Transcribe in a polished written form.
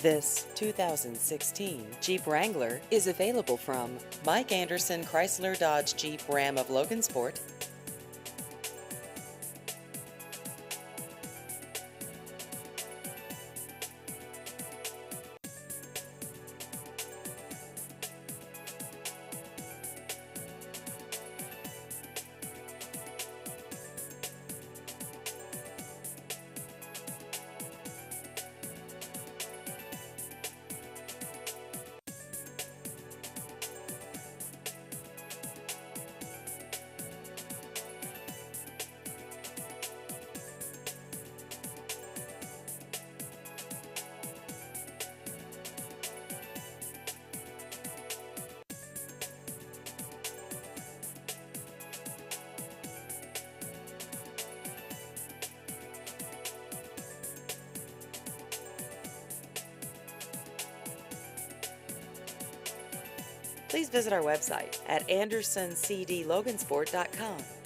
This 2016 Jeep Wrangler is available from Mike Anderson Chrysler Dodge Jeep Ram of Logansport. Please visit our website at AndersonCDLogansport.com.